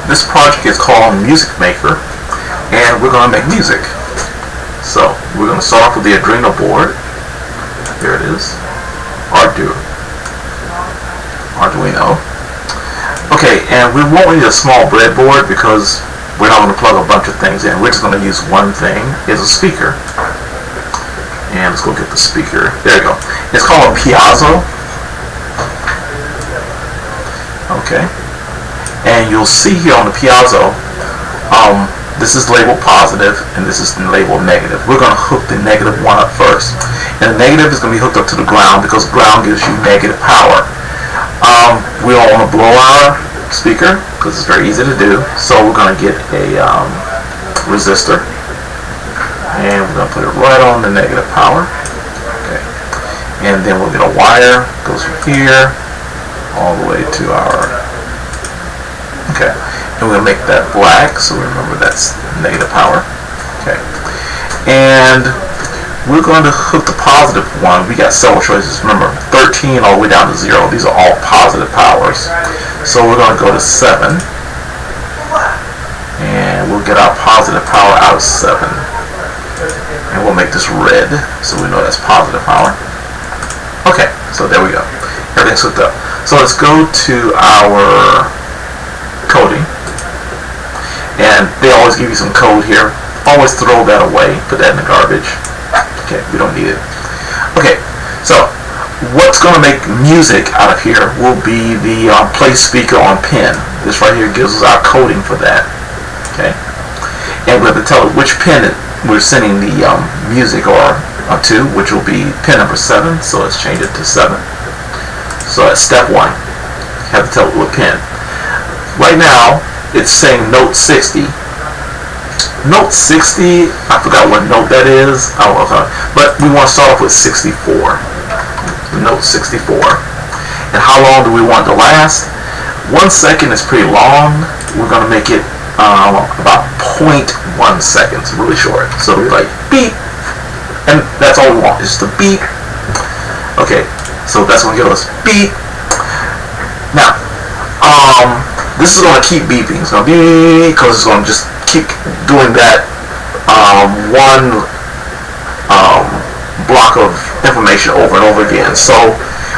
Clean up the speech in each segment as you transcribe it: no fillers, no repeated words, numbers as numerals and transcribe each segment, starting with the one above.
This project is called Music Maker, and we're going to make music. So we're going to start off with the Arduino board. Here it is. Arduino. Okay, and we won't need a small breadboard because we're not going to plug a bunch of things in. We're just going to use one thing, is a speaker. And let's go get the speaker. There you go. It's called a piezo. Okay. And you'll see here on the piezo, this is labeled positive and this is labeled negative. We're going to hook the negative one up first. And the negative is going to be hooked up to the ground because ground gives you negative power. We don't want to blow our speaker because it's very easy to do. So we're going to get a resistor. And we're going to put it right on the negative power. Okay. And then we'll get a wire, goes from here all the way to our, okay. And we're going to make that black, so remember that's negative power. Okay. And we're going to hook the positive one. We got several choices. Remember, 13 all the way down to 0. These are all positive powers. So we're going to go to 7. And we'll get our positive power out of 7. And we'll make this red, so we know that's positive power. Okay, so there we go. Everything's hooked up. So let's go to our coding. And they always give you some code here. Always throw that away. Put that in the garbage. Okay, we don't need it. Okay, so what's going to make music out of here will be the play speaker on pin. This right here gives us our coding for that. Okay, and we have to tell it which pin we're sending the music to, which will be pin number 7. So let's change it to 7. So that's step 1. You have to tell it what pin. Right now it's saying note 60. Note 60, I forgot what note that is. Oh, okay. But we want to start off with 64. Note 64. And how long do we want it to last? 1 second is pretty long. We're going to make it about 0.1 seconds, really short. So we're like beep, and that's all we want, is just a beep. Okay, so that's going to give us beep. Now, this is going to keep beeping. It's going to beep because it's going to just keep doing that one block of information over and over again. So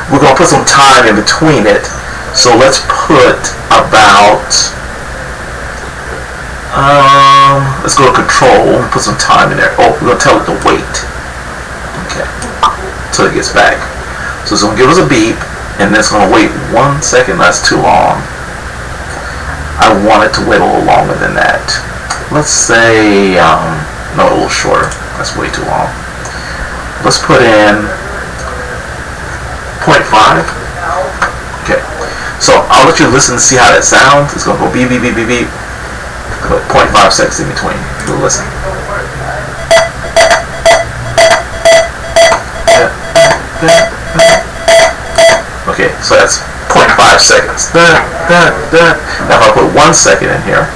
we're going to put some time in between it. So let's put about let's go to control and put some time in there. Oh, we're going to tell it to wait. Okay. Until it gets back. So it's going to give us a beep, and then it's going to wait 1 second. That's too long. I want it to wait a little longer than that. Let's say, no, a little shorter. That's way too long. Let's put in 0.5. Okay. So I'll let you listen to see how that sounds. It's going to go beep, beep, beep, beep, beep. Put 0.5 seconds in between. You'll listen. Okay, so that's 0.5 seconds. Now if I put 1 second in here,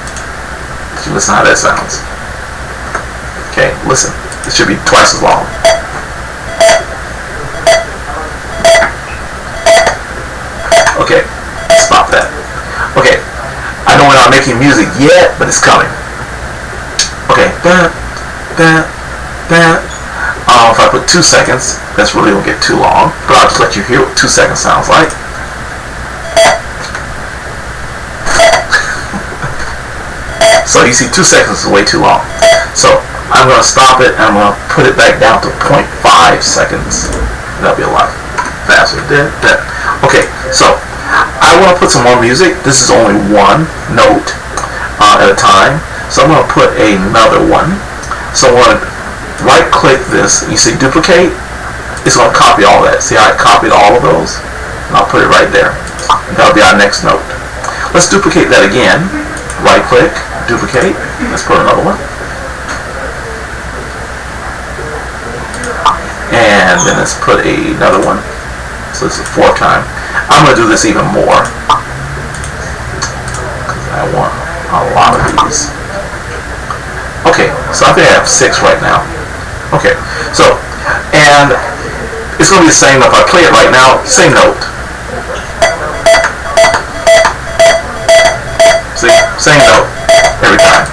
you listen how that sounds. Okay, listen. It should be twice as long. Okay, stop that. Okay. I know we're not making music yet, but it's coming. Okay. If I put 2 seconds, that's really going to get too long. But I'll just let you hear what 2 seconds sounds like. So you see 2 seconds is way too long. So I'm going to stop it and I'm going to put it back down to 0.5 seconds. That'll be a lot faster. Okay, so I want to put some more music. This is only one note at a time. So I'm going to put another one. So I'm going to right click this. You see duplicate? It's going to copy all that. See how I copied all of those? And I'll put it right there. That'll be our next note. Let's duplicate that again. Right click, duplicate. Let's put another one. And then let's put another one. So this is the 4th time. I'm going to do this even more. Because I want a lot of these. Okay, so I think I have 6 right now. Okay, so, and it's going to be the same if I play it right now, same note. See? Same note every time.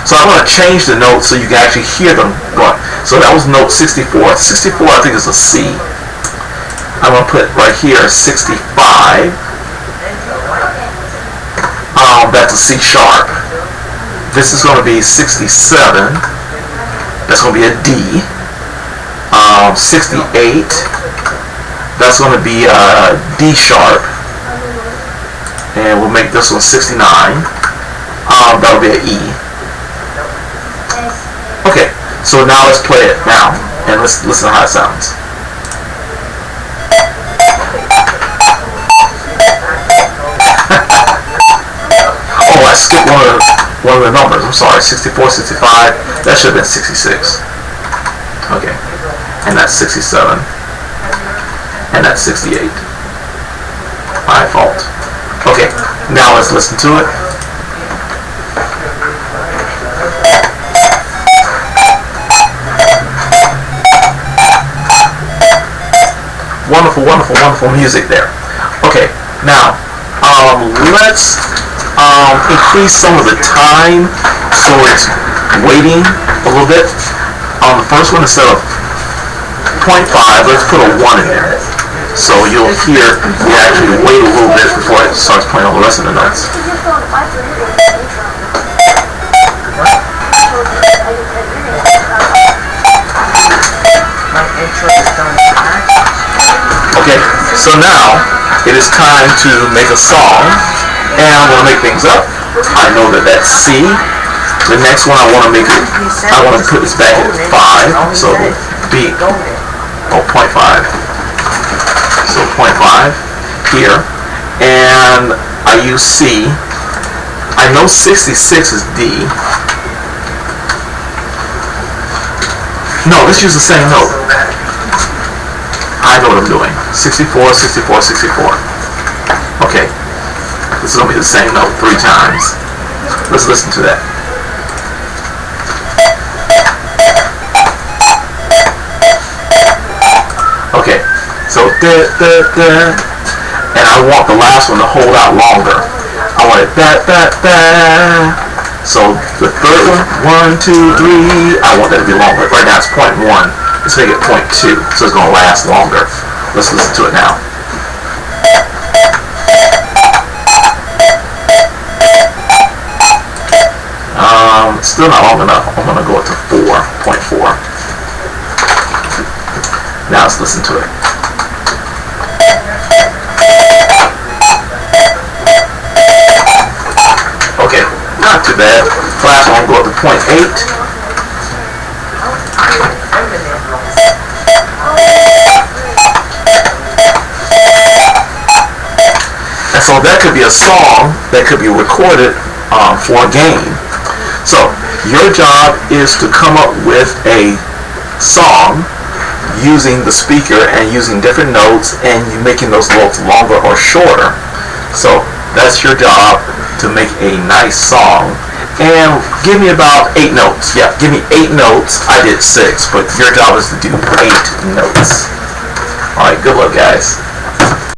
So I'm going to change the notes so you can actually hear them going. So that was note 64. 64 I think is a C. I'm going to put right here 65. That's a C sharp. This is going to be 67. That's going to be a D. 68. That's going to be a D sharp. And we'll make this one 69. That'll be an E. Okay, so now let's play it now, and let's listen to how it sounds. Oh, I skipped one of the numbers. I'm sorry. 64, 65. That should have been 66. Okay, and that's 67, and that's 68. My fault. Okay, now let's listen to it. Wonderful, wonderful, wonderful music there. Okay, now let's increase some of the time so it's waiting a little bit. On the first one, instead of 0.5, let's put a 1 in there. So you'll hear we actually wait a little bit before it starts playing all the rest of the notes. Okay, so now it is time to make a song, and I'm going to make things up. I know that that's C. The next one I want to put this back at 5, so B, 0.5. So 0.5 here, and I use C. I know 66 is D. No, let's use the same note. I know what I'm doing. 64, 64, 64. Okay. This is going to be the same note 3 times. Let's listen to that. Okay. So, and I want the last one to hold out longer. I want it So the third one, 1, 2, 3, I want that to be longer. Right now it's 0.1. Let's make it 0.2, so it's going to last longer. Let's listen to it now. Still not long enough. I'm going to go up to 4.4. Now let's listen to it. Okay, not too bad. Last one, go up to 0.8. And so that could be a song that could be recorded for a game. So your job is to come up with a song using the speaker and using different notes, and you making those notes longer or shorter. So that's your job, to make a nice song. And give me about 8 notes. Yeah, give me 8 notes. I did 6, but your job is to do 8 notes. Alright, good luck guys.